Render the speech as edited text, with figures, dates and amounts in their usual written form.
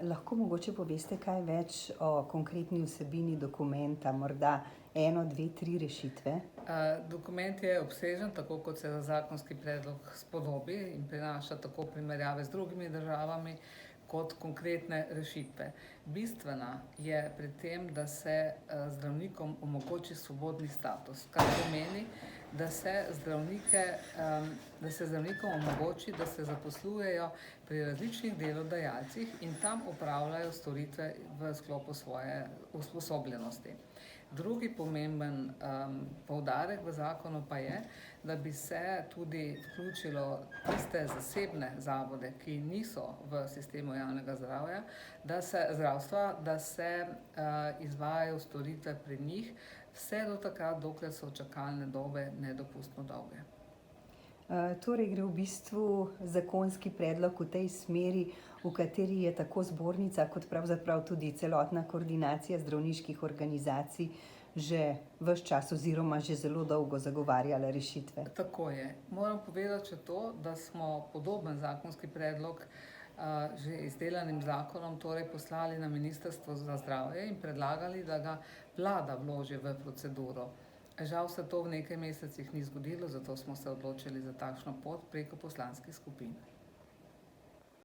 Lahko mogoče poveste kaj več o konkretni vsebini dokumenta, morda 1, 2, 3 rešitve? Dokument je obsežen, tako kot se zakonski predlog spodobi in prinaša tako primerjave z drugimi državami kot konkretne rešitve. Bistvena je pri tem, da se zdravnikom omogoči svobodni status, kar pomeni, da se zdravnikom omogoči, da se zaposlujejo pri različnih delodajalcih in tam opravljajo storitve v sklopu svoje usposobljenosti. Drugi pomemben poudarek v zakonu pa je, da bi se tudi vključilo tiste zasebne zavode, ki niso v sistemu javnega zdravstva, da se izvajajo storitve pri njih vse do takrat, dokler so čakalne dobe nedopustno dolge. Torej gre v bistvu zakonski predlog v tej smeri, v kateri je tako zbornica kot pravzaprav tudi celotna koordinacija zdravniških organizacij že ves čas oziroma že zelo dolgo zagovarjala rešitve. Tako je. Moram povedati še to, da smo podoben zakonski predlog že izdelanim zakonom poslali na Ministrstvo za zdravje in predlagali, da ga vlada vloži v proceduro. Žal se to v nekaj mesecih ni zgodilo, zato smo se odločili za takšno pot preko poslanskih skupin.